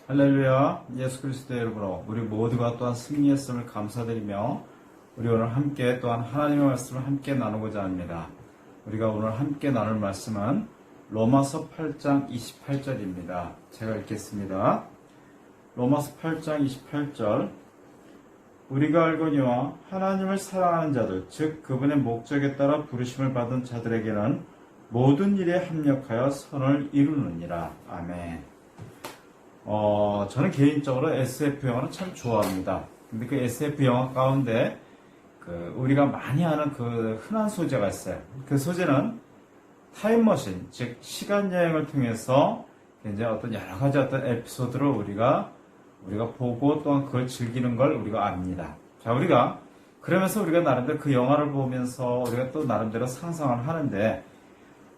할렐루야. 예수 그리스도의 이름으로 우리 모두가 또한 승리했음을 감사드리며 우리 오늘 함께 또한 하나님의 말씀을 함께 나누고자 합니다. 우리가 오늘 함께 나눌 말씀은 로마서 8장 28절입니다. 제가 읽겠습니다. 로마서 8장 28절. 우리가 알거니와 하나님을 사랑하는 자들, 즉 그분의 목적에 따라 부르심을 받은 자들에게는 모든 일에 합력하여 선을 이루느니라. 아멘. 저는 개인적으로 SF 영화를 참 좋아합니다. 근데 그 SF 영화 가운데 우리가 많이 아는 그 흔한 소재가 있어요. 그 소재는 타임머신, 즉 시간 여행을 통해서 이제 어떤 여러 가지 어떤 에피소드를 우리가 보고 또한 그걸 즐기는 걸 우리가 압니다. 자, 그러면서 우리가 나름대로 그 영화를 보면서 우리가 또 나름대로 상상을 하는데,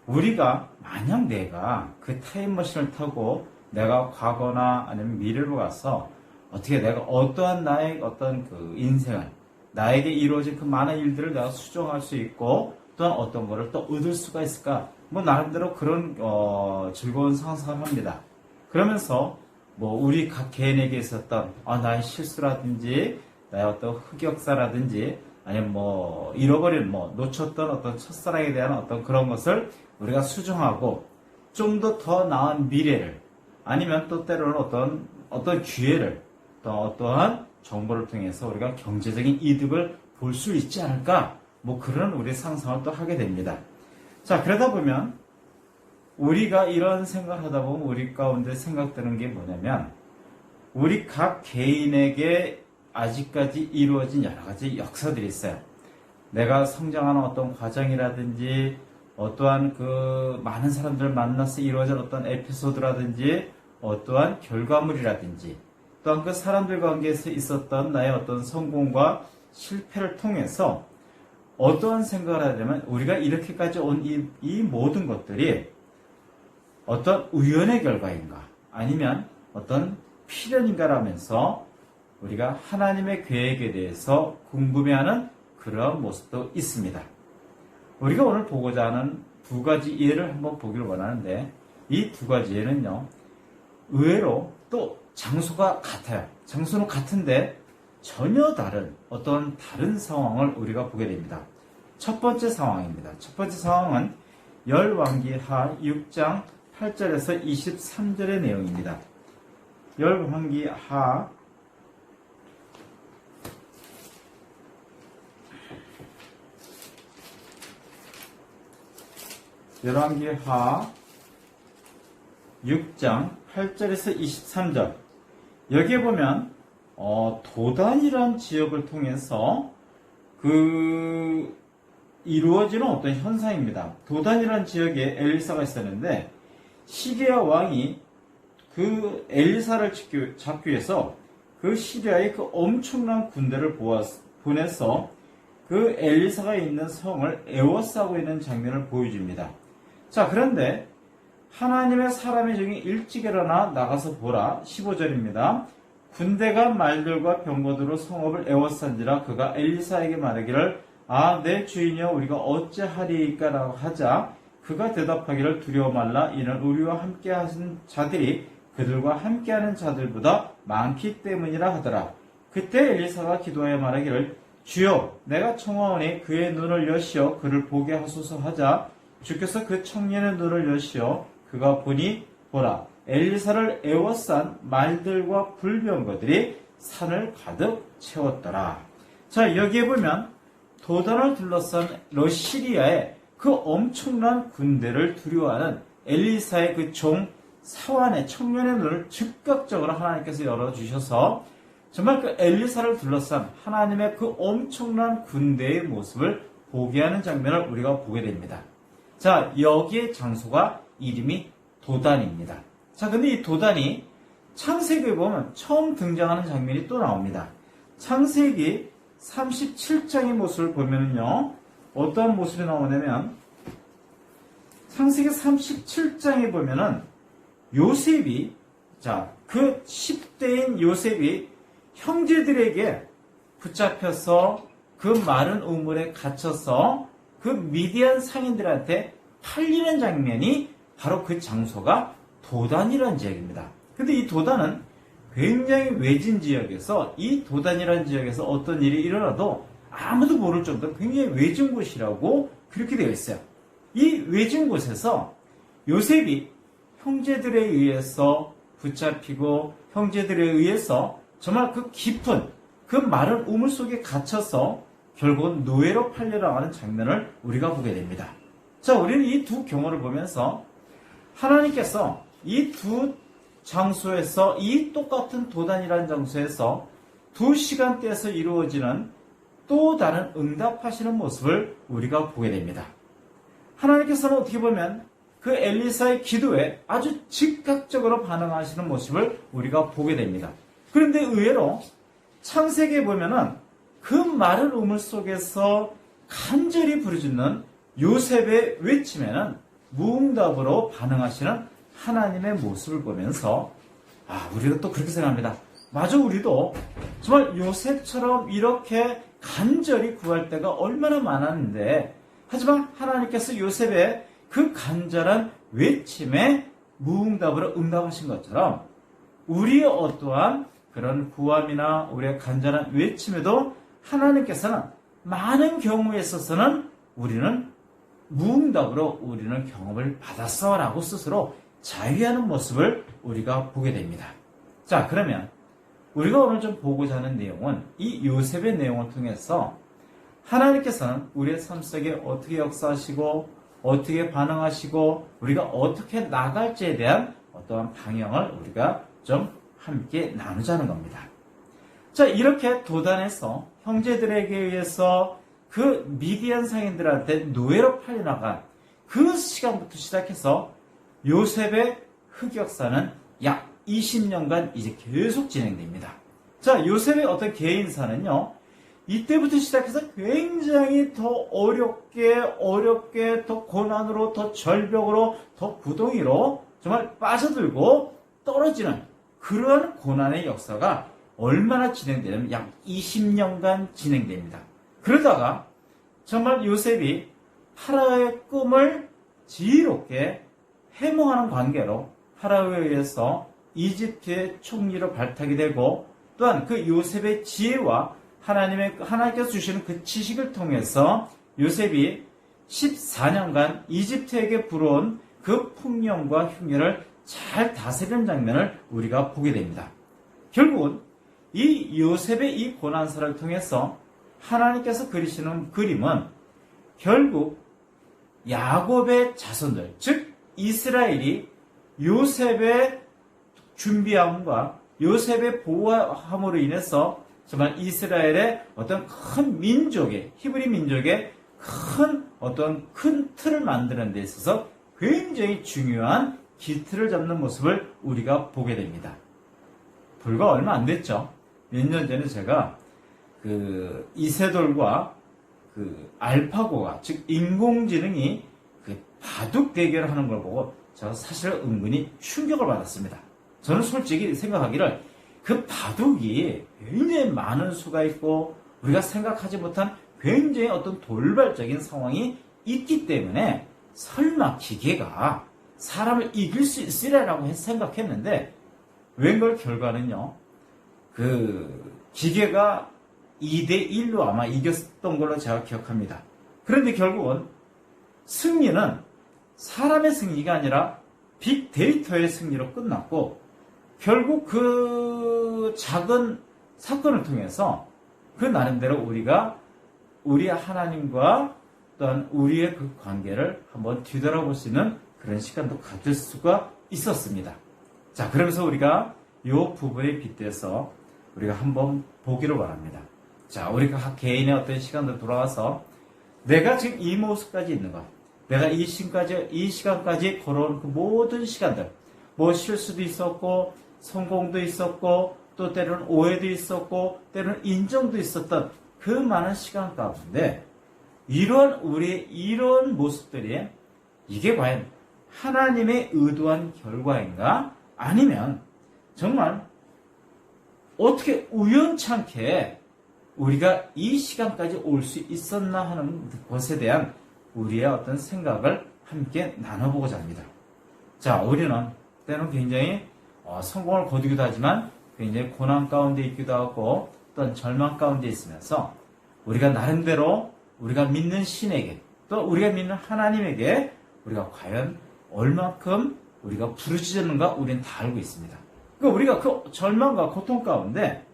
우리가 만약 내가 그 타임머신을 타고 내가 과거나 아니면 미래로 가서 어떻게 내가 어떠한 나의 어떤 그 인생을, 나에게 이루어진 그 많은 일들을 내가 수정할 수 있고 또한 어떤 거를 또 얻을 수가 있을까? 뭐 나름대로 그런 즐거운 상상을 합니다. 그러면서 뭐 우리 각 개인에게 있었던 나의 실수라든지 나의 어떤 흑역사라든지 아니면 뭐 잃어버린 놓쳤던 어떤 첫사랑에 대한 어떤 그런 것을 우리가 수정하고 좀 더 나은 미래를, 아니면 또 때로는 어떤 기회를, 또 어떠한 정보를 통해서 우리가 경제적인 이득을 볼 수 있지 않을까? 뭐 그런 우리 상상을 또 하게 됩니다. 자, 그러다 보면 우리가 이런 생각을 하다 보면 우리 가운데 생각되는 게 뭐냐면, 우리 각 개인에게 아직까지 이루어진 여러 가지 역사들이 있어요. 내가 성장하는 어떤 과정이라든지 어떠한 그 많은 사람들을 만나서 이루어진 어떤 에피소드라든지 어떠한 결과물이라든지 또한 그 사람들 관계에서 있었던 나의 어떤 성공과 실패를 통해서 어떠한 생각을 하려면 우리가 이렇게까지 온 이 모든 것들이 어떤 우연의 결과인가 아니면 어떤 필연인가라면서 우리가 하나님의 계획에 대해서 궁금해하는 그런 모습도 있습니다. 우리가 오늘 보고자 하는 두 가지 예를 한번 보기를 원하는데, 이 두 가지 예는요, 의외로 또 장소가 같아요. 장소는 같은데 전혀 다른 어떤 다른 상황을 우리가 보게 됩니다. 첫 번째 상황입니다. 첫 번째 상황은 열왕기하 6장 8절에서 23절의 내용입니다. 열왕기하 6장 8절에서 23절. 여기에 보면 도단이라는 지역을 통해서 이루어지는 어떤 현상입니다. 도단이라는 지역에 엘리사가 있었는데, 시리아 왕이 그 엘리사를 잡기 위해서 그 시리아의 그 엄청난 군대를 보내서 그 엘리사가 있는 성을 에워싸고 있는 장면을 보여줍니다. 자, 그런데 하나님의 사람의 종이 일찍 일어나 나가서 보라. 15절입니다. 군대가 말들과 병거들로 성읍을 에워싼지라 그가 엘리사에게 말하기를 내 주인이여 우리가 어찌하리이까 라고 하자, 그가 대답하기를 두려워 말라. 이는 우리와 함께하신 자들이 그들과 함께하는 자들보다 많기 때문이라 하더라. 그때 엘리사가 기도하여 말하기를 주여 내가 청하오니 그의 눈을 여시어 그를 보게 하소서 하자, 주께서 그 청년의 눈을 여시어 그가 보니 보라, 엘리사를 에워싼 말들과 불병거들이 산을 가득 채웠더라. 자, 여기에 보면 도단을 둘러싼 러시리아의 그 엄청난 군대를 두려워하는 엘리사의 그 종 사환의 청년의 눈을 즉각적으로 하나님께서 열어주셔서 정말 그 엘리사를 둘러싼 하나님의 그 엄청난 군대의 모습을 보게 하는 장면을 우리가 보게 됩니다. 자, 여기에 장소가 이름이 도단입니다. 자, 근데 이 도단이 창세기에 보면 처음 등장하는 장면이 또 나옵니다. 창세기 37장의 모습을 보면요, 어떠한 모습이 나오냐면, 창세기 37장에 보면은 요셉이, 그 10대인 요셉이 형제들에게 붙잡혀서 그 마른 우물에 갇혀서 그 미디안 상인들한테 팔리는 장면이 바로 그 장소가 도단이라는 지역입니다. 근데 이 도단은 굉장히 외진 지역에서 이 도단이라는 지역에서 어떤 일이 일어나도 아무도 모를 정도로 굉장히 외진 곳이라고 그렇게 되어 있어요. 이 외진 곳에서 요셉이 형제들에 의해서 붙잡히고 형제들에 의해서 정말 그 깊은 그 마른 우물 속에 갇혀서 결국은 노예로 팔려나가는 장면을 우리가 보게 됩니다. 자, 우리는 이 두 경우를 보면서 하나님께서 이 두 장소에서 이 똑같은 도단이라는 장소에서 두 시간대에서 이루어지는 또 다른 응답하시는 모습을 우리가 보게 됩니다. 하나님께서는 어떻게 보면 그 엘리사의 기도에 아주 즉각적으로 반응하시는 모습을 우리가 보게 됩니다. 그런데 의외로 창세기에 보면은 그 마른 우물 속에서 간절히 부르짖는 요셉의 외침에는 무응답으로 반응하시는 하나님의 모습을 보면서 우리가 또 그렇게 생각합니다. 마저 우리도 정말 요셉처럼 이렇게 간절히 구할 때가 얼마나 많았는데, 하지만 하나님께서 요셉의 그 간절한 외침에 무응답으로 응답하신 것처럼 우리의 어떠한 그런 구함이나 우리의 간절한 외침에도 하나님께서는 많은 경우에 있어서는 우리는 무응답으로 우리는 경험을 받았어 라고 스스로 자위하는 모습을 우리가 보게 됩니다. 자, 그러면 우리가 오늘 좀 보고자 하는 내용은 이 요셉의 내용을 통해서 하나님께서는 우리의 삶 속에 어떻게 역사하시고 어떻게 반응하시고 우리가 어떻게 나갈지에 대한 어떠한 방향을 우리가 좀 함께 나누자는 겁니다. 자, 이렇게 도단에서 형제들에게 의해서 그 미디안 상인들한테 노예로 팔려나간 그 시간부터 시작해서 요셉의 흑역사는 약 20년간 이제 계속 진행됩니다. 자, 요셉의 어떤 개인사는요, 이때부터 시작해서 굉장히 더 어렵게, 더 고난으로, 더 절벽으로, 더 구덩이로 정말 빠져들고 떨어지는 그러한 고난의 역사가 얼마나 진행되냐면 약 20년간 진행됩니다. 그러다가 정말 요셉이 파라오의 꿈을 지혜롭게 해몽하는 관계로 파라오에 의해서 이집트의 총리로 발탁이 되고, 또한 그 요셉의 지혜와 하나님께서 주시는 그 지식을 통해서 요셉이 14년간 이집트에게 불어온 그 풍령과 흉년을 잘 다스리는 장면을 우리가 보게 됩니다. 결국은 이 요셉의 이 고난사를 통해서 하나님께서 그리시는 그림은 결국 야곱의 자손들, 즉 이스라엘이 요셉의 준비함과 요셉의 보호함으로 인해서 정말 이스라엘의 어떤 큰 민족의, 히브리 민족의 큰 틀을 만드는 데 있어서 굉장히 중요한 기틀을 잡는 모습을 우리가 보게 됩니다. 불과 얼마 안 됐죠. 몇 년 전에 제가 그 이세돌과 그 알파고가, 즉 인공지능이 그 바둑 대결을 하는 걸 보고 제가 사실 은근히 충격을 받았습니다. 저는 솔직히 생각하기를 그 바둑이 굉장히 많은 수가 있고 우리가 생각하지 못한 굉장히 어떤 돌발적인 상황이 있기 때문에 설마 기계가 사람을 이길 수 있으리라고 생각했는데 웬걸 결과는요, 그 기계가 2대1로 아마 이겼던 걸로 제가 기억합니다. 그런데 결국은 승리는 사람의 승리가 아니라 빅데이터의 승리로 끝났고, 결국 그 작은 사건을 통해서 그 나름대로 우리가 우리 하나님과 또한 우리의 그 관계를 한번 뒤돌아볼 수 있는 그런 시간도 가질 수가 있었습니다. 자, 그러면서 우리가 이 부분에 빗대서 우리가 한번 보기를 바랍니다. 자, 우리가 각 개인의 어떤 시간도 돌아와서 내가 지금 이 모습까지 있는 것, 내가 이 시간까지 걸어온 그 모든 시간들, 뭐 실수도 있었고 성공도 있었고 또 때로는 오해도 있었고 때로는 인정도 있었던 그 많은 시간 가운데 우리의 이런 모습들이 이게 과연 하나님의 의도한 결과인가? 아니면 정말 어떻게 우연찮게 우리가 이 시간까지 올 수 있었나 하는 것에 대한 우리의 어떤 생각을 함께 나눠보고자 합니다. 자, 우리는 때는 굉장히 성공을 거두기도 하지만 굉장히 고난 가운데 있기도 하고 또한 절망 가운데 있으면서 우리가 나름대로 우리가 믿는 신에게 또 우리가 믿는 하나님에게 우리가 과연 얼만큼 우리가 부르짖었는가 우리는 다 알고 있습니다. 그러니까 우리가 그 절망과 고통 가운데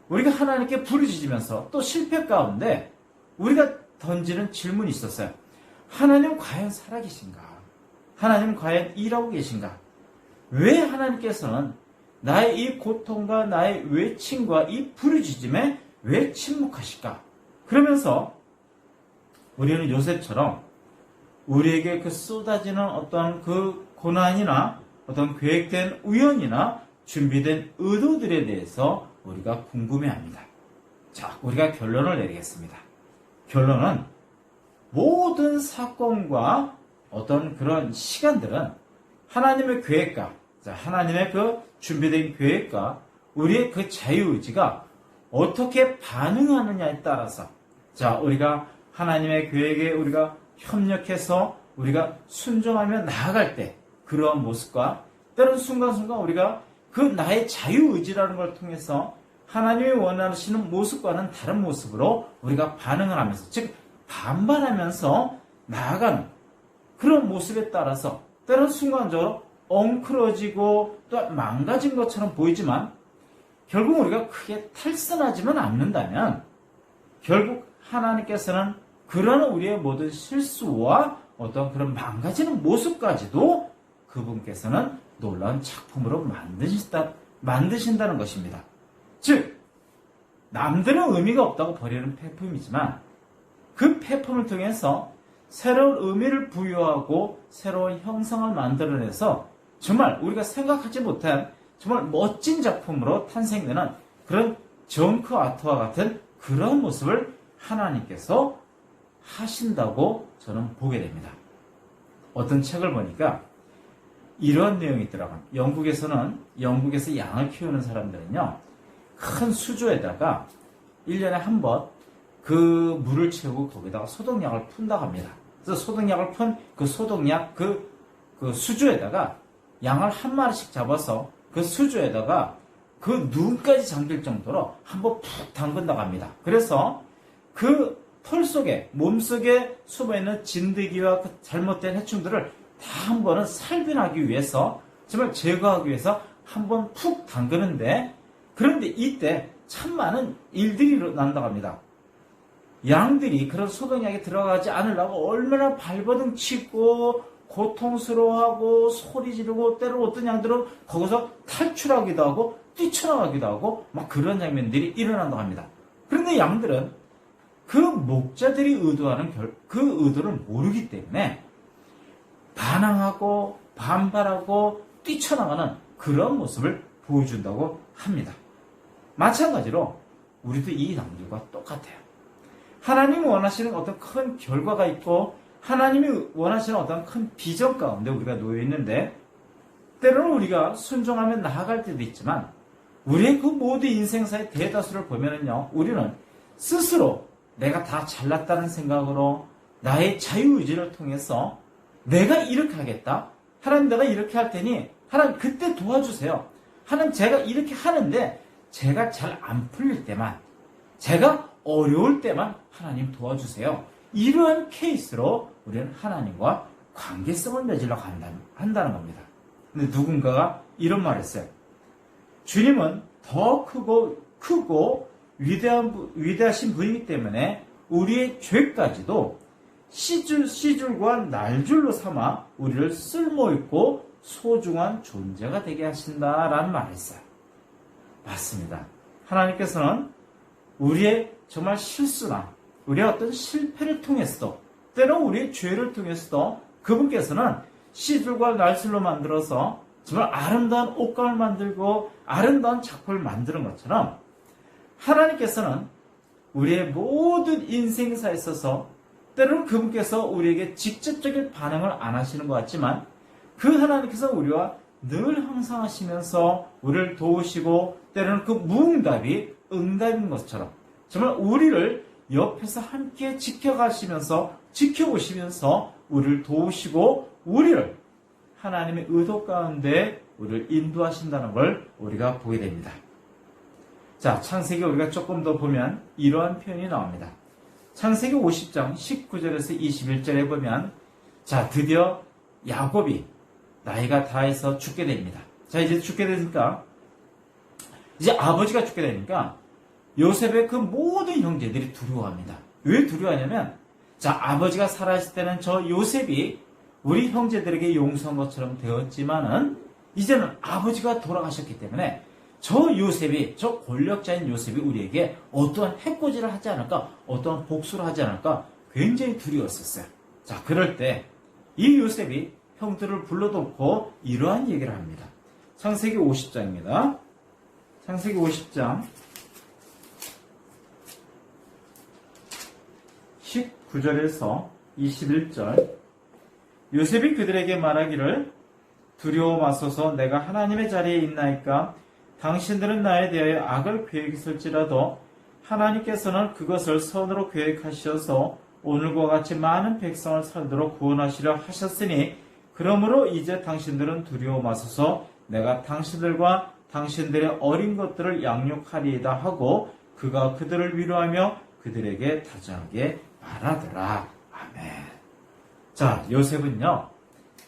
우리가 하나님께 부르짖으면서 또 실패 가운데 우리가 던지는 질문이 있었어요. 하나님 과연 살아계신가? 하나님 과연 일하고 계신가? 왜 하나님께서는 나의 이 고통과 나의 외침과 이 부르짖음에 왜 침묵하실까? 그러면서 우리는 요셉처럼 우리에게 그 쏟아지는 어떤 그 고난이나 어떤 계획된 우연이나 준비된 의도들에 대해서 우리가 궁금해합니다. 자, 우리가 결론을 내리겠습니다. 결론은 모든 사건과 어떤 그런 시간들은 하나님의 계획과 하나님의 그 준비된 계획과 우리의 그 자유의지가 어떻게 반응하느냐에 따라서 우리가 하나님의 계획에 우리가 협력해서 우리가 순종하며 나아갈 때 그러한 모습과 때로는 순간순간 우리가 그 나의 자유의지라는 걸 통해서 하나님이 원하시는 모습과는 다른 모습으로 우리가 반응을 하면서 즉 반발하면서 나아가는 그런 모습에 따라서 때로는 순간적으로 엉클어지고 또 망가진 것처럼 보이지만 결국 우리가 크게 탈선하지만 않는다면 결국 하나님께서는 그런 우리의 모든 실수와 어떤 그런 망가지는 모습까지도 그분께서는 놀라운 작품으로 만드신다는 것입니다. 즉 남들은 의미가 없다고 버리는 폐품이지만 그 폐품을 통해서 새로운 의미를 부여하고 새로운 형상을 만들어내서 정말 우리가 생각하지 못한 정말 멋진 작품으로 탄생되는 그런 정크 아트와 같은 그런 모습을 하나님께서 하신다고 저는 보게 됩니다. 어떤 책을 보니까 이런 내용이 있더라고요. 영국에서 양을 키우는 사람들은요, 큰 수조에다가 1년에 한 번 그 물을 채우고 거기다가 소독약을 푼다고 합니다. 그래서 소독약을 푼 그 소독약 그 수조에다가 양을 한 마리씩 잡아서 그 수조에다가 그 눈까지 잠길 정도로 한번 푹 담근다고 합니다. 그래서 그 털 속에, 몸 속에 숨어있는 진드기와 그 잘못된 해충들을 다 한 번은 살균하기 위해서, 정말 제거하기 위해서 한 번 푹 담그는데, 그런데 이때 참 많은 일들이 일어난다고 합니다. 양들이 그런 소독약에 들어가지 않으려고 얼마나 발버둥 치고 고통스러워하고 소리 지르고 때로 어떤 양들은 거기서 탈출하기도 하고 뛰쳐나가기도 하고 막 그런 장면들이 일어난다고 합니다. 그런데 양들은 그 목자들이 의도하는 그 의도를 모르기 때문에 반항하고 반발하고 뛰쳐나가는 그런 모습을 보여준다고 합니다. 마찬가지로 우리도 이 양들과 똑같아요. 하나님이 원하시는 어떤 큰 결과가 있고 하나님이 원하시는 어떤 큰 비전 가운데 우리가 놓여 있는데 때로는 우리가 순종하며 나아갈 때도 있지만 우리의 그 모든 인생사의 대다수를 보면은요, 우리는 스스로 내가 다 잘났다는 생각으로 나의 자유의지를 통해서 내가 이렇게 하겠다. 하나님 내가 이렇게 할 테니 하나님 그때 도와주세요. 하나님 제가 이렇게 하는데 제가 잘 안 풀릴 때만, 제가 어려울 때만 하나님 도와주세요. 이러한 케이스로 우리는 하나님과 관계성을 맺으려고 한다는 겁니다. 근데 누군가가 이런 말을 했어요. 주님은 더 크고 위대하신 분이기 때문에 우리의 죄까지도 씨줄과 날줄로 삼아 우리를 쓸모있고 소중한 존재가 되게 하신다라는 말을 했어요. 맞습니다. 하나님께서는 우리의 정말 실수나 우리의 어떤 실패를 통해서도 때로 우리의 죄를 통해서도 그분께서는 씨줄과 날술로 만들어서 정말 아름다운 옷감을 만들고 아름다운 작품을 만드는 것처럼 하나님께서는 우리의 모든 인생사에 있어서 때로는 그분께서 우리에게 직접적인 반응을 안 하시는 것 같지만 그 하나님께서 우리와 늘 항상 하시면서 우리를 도우시고 때로는 그 무응답이 응답인 것처럼 정말 우리를 옆에서 함께 지켜보시면서 우리를 도우시고 우리를 하나님의 의도 가운데 우리를 인도하신다는 걸 우리가 보게 됩니다. 자, 창세기 우리가 조금 더 보면 이러한 표현이 나옵니다. 창세기 50장 19절에서 21절에 보면 자, 드디어 야곱이 나이가 다해서 죽게 됩니다. 자, 이제 죽게 되니까 이제 아버지가 죽게 되니까 요셉의 그 모든 형제들이 두려워합니다. 왜 두려워하냐면 자, 아버지가 살아있을 때는 저 요셉이 우리 형제들에게 용서한 것처럼 되었지만은 이제는 아버지가 돌아가셨기 때문에 저 요셉이, 저 권력자인 요셉이 우리에게 어떠한 해코지를 하지 않을까, 어떠한 복수를 하지 않을까 굉장히 두려웠었어요. 자, 그럴 때 이 요셉이 형들을 불러놓고 이러한 얘기를 합니다. 창세기 50장입니다. 창세기 50장 19절에서 21절. 요셉이 그들에게 말하기를 두려워 마소서 내가 하나님의 자리에 있나이까 당신들은 나에 대하여 악을 계획했을지라도 하나님께서는 그것을 선으로 계획하셔서 오늘과 같이 많은 백성을 살도록 구원하시려 하셨으니 그러므로 이제 당신들은 두려워 마소서 내가 당신들과 당신들의 어린 것들을 양육하리이다 하고 그가 그들을 위로하며 그들에게 다정하게 말하더라. 아멘. 자, 요셉은요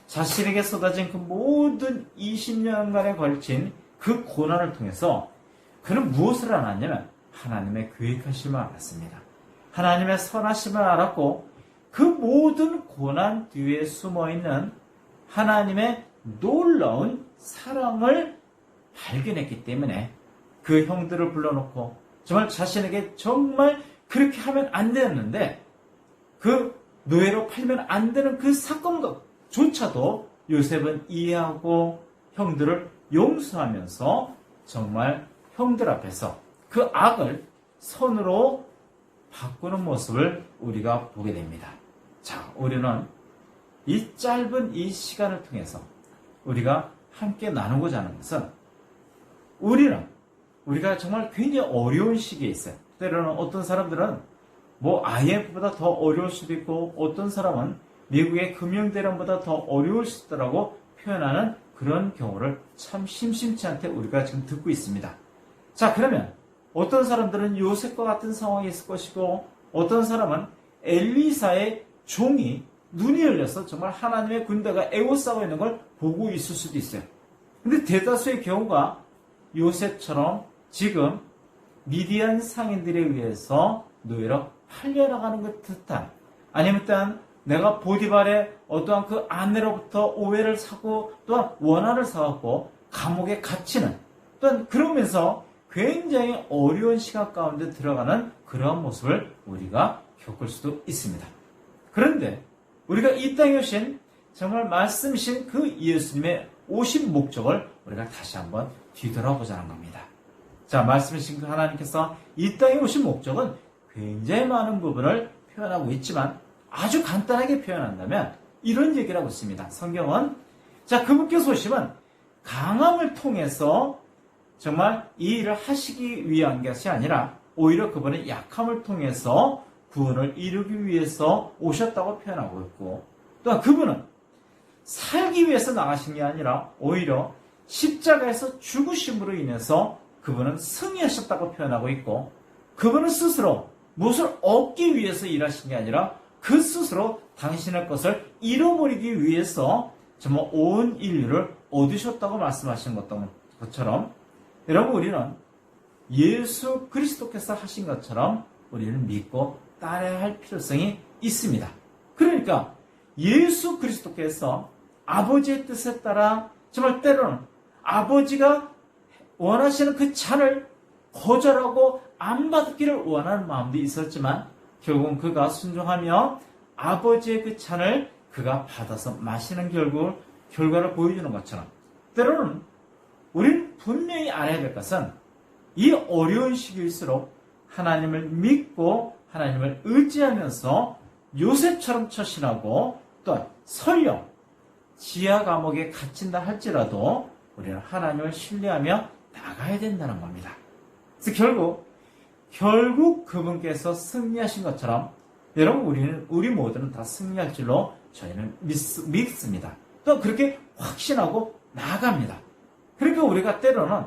자신에게 쏟아진 그 모든 20년간에 걸친 그 고난을 통해서 그는 무엇을 알았냐면 하나님의 계획하심을 알았습니다. 하나님의 선하심을 알았고 그 모든 고난 뒤에 숨어있는 하나님의 놀라운 사랑을 발견했기 때문에 그 형들을 불러놓고 정말 자신에게 정말 그렇게 하면 안 되었는데 그 노예로 팔면 안 되는 그 사건조차도 요셉은 이해하고 형들을 용서하면서 정말 형들 앞에서 그 악을 선으로 바꾸는 모습을 우리가 보게 됩니다. 자, 우리는 이 짧은 이 시간을 통해서 우리가 함께 나누고자 하는 것은 우리가 정말 굉장히 어려운 시기에 있어요. 때로는 어떤 사람들은 IMF보다 더 어려울 수도 있고 어떤 사람은 미국의 금융대란보다 더 어려울 수 있다고 표현하는 그런 경우를 참 심심치 않게 우리가 지금 듣고 있습니다. 자, 그러면 어떤 사람들은 요셉과 같은 상황이 있을 것이고 어떤 사람은 엘리사의 종이 눈이 열려서 정말 하나님의 군대가 에워싸고 있는 걸 보고 있을 수도 있어요. 근데 대다수의 경우가 요셉처럼 지금 미디안 상인들에 의해서 노예로 팔려나가는 것 듯한 아니면 일단 내가 보디발의 어떠한 그 아내로부터 오해를 사고 또한 원한을 사갖고 감옥에 갇히는 또한 그러면서 굉장히 어려운 시간 가운데 들어가는 그러한 모습을 우리가 겪을 수도 있습니다. 그런데 우리가 이 땅에 오신 정말 말씀이신 그 예수님의 오신 목적을 우리가 다시 한번 뒤돌아보자는 겁니다. 자, 말씀이신 그 하나님께서 이 땅에 오신 목적은 굉장히 많은 부분을 표현하고 있지만 아주 간단하게 표현한다면 이런 얘기를 하고 있습니다. 성경은 자, 그분께서 오시면 강함을 통해서 정말 이 일을 하시기 위한 것이 아니라 오히려 그분의 약함을 통해서 구원을 이루기 위해서 오셨다고 표현하고 있고 또한 그분은 살기 위해서 나가신 게 아니라 오히려 십자가에서 죽으심으로 인해서 그분은 승리하셨다고 표현하고 있고 그분은 스스로 무엇을 얻기 위해서 일하신 게 아니라 그 스스로 당신의 것을 잃어버리기 위해서 정말 온 인류를 얻으셨다고 말씀하신 것처럼 여러분 우리는 예수 그리스도께서 하신 것처럼 우리는 믿고 따라야 할 필요성이 있습니다. 그러니까 예수 그리스도께서 아버지의 뜻에 따라 정말 때로는 아버지가 원하시는 그 잔을 거절하고 안 받기를 원하는 마음도 있었지만 결국은 그가 순종하며 아버지의 그 잔을 그가 받아서 마시는 결과를 보여주는 것처럼 때로는 우리는 분명히 알아야 될 것은 이 어려운 시기일수록 하나님을 믿고 하나님을 의지하면서 요셉처럼 처신하고 또한 설령 지하 감옥에 갇힌다 할지라도 우리는 하나님을 신뢰하며 나가야 된다는 겁니다. 그래서 결국 그분께서 승리하신 것처럼 여러분 우리 모두는 다 승리할 줄로 저희는 믿습니다. 또 그렇게 확신하고 나아갑니다. 그러니까 우리가 때로는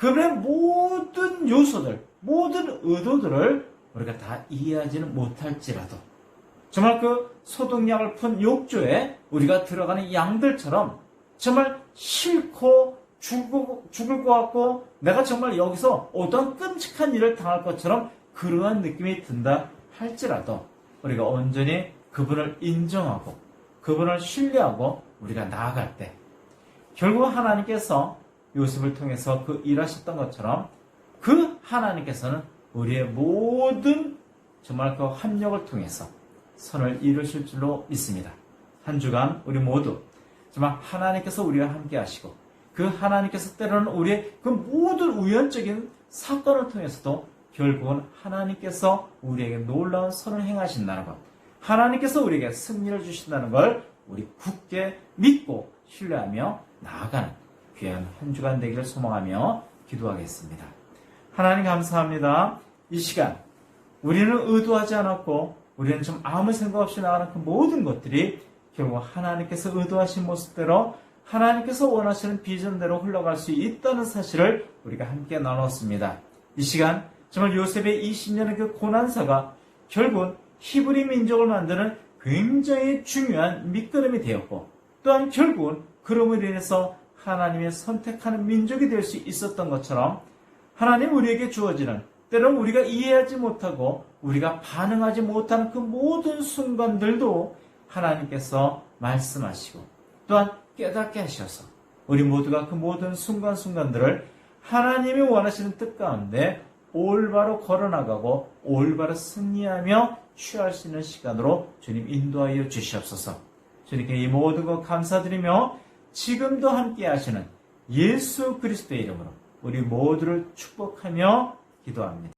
그분의 모든 요소들, 모든 의도들을 우리가 다 이해하지는 못할지라도 정말 그 소독약을 푼 욕조에 우리가 들어가는 양들처럼 정말 싫고 죽을 것 같고 내가 정말 여기서 어떤 끔찍한 일을 당할 것처럼 그러한 느낌이 든다 할지라도 우리가 온전히 그분을 인정하고 그분을 신뢰하고 우리가 나아갈 때 결국 하나님께서 요셉을 통해서 그 일하셨던 것처럼 그 하나님께서는 우리의 모든 정말 그 합력을 통해서 선을 이루실 줄로 믿습니다. 한 주간 우리 모두 정말 하나님께서 우리와 함께 하시고 그 하나님께서 때로는 우리의 그 모든 우연적인 사건을 통해서도 결국은 하나님께서 우리에게 놀라운 선을 행하신다는 것, 하나님께서 우리에게 승리를 주신다는 걸 우리 굳게 믿고 신뢰하며 나아가는 귀한 한 주간 되기를 소망하며 기도하겠습니다. 하나님 감사합니다. 이 시간 우리는 의도하지 않았고 우리는 좀 아무 생각 없이 나가는 그 모든 것들이 결국 하나님께서 의도하신 모습대로 하나님께서 원하시는 비전대로 흘러갈 수 있다는 사실을 우리가 함께 나눴습니다. 이 시간 정말 요셉의 20년의 그 고난사가 결국은 히브리 민족을 만드는 굉장히 중요한 밑거름이 되었고 또한 결국은 그럼으로 인해서 하나님의 선택하는 민족이 될 수 있었던 것처럼 하나님 우리에게 주어지는 때로는 우리가 이해하지 못하고 우리가 반응하지 못하는 그 모든 순간들도 하나님께서 말씀하시고 또한 깨닫게 하셔서 우리 모두가 그 모든 순간순간들을 하나님이 원하시는 뜻 가운데 올바로 걸어나가고 올바로 승리하며 취할 수 있는 시간으로 주님 인도하여 주시옵소서. 주님께 이 모든 것 감사드리며 지금도 함께 하시는 예수 그리스도의 이름으로 우리 모두를 축복하며 기도합니다.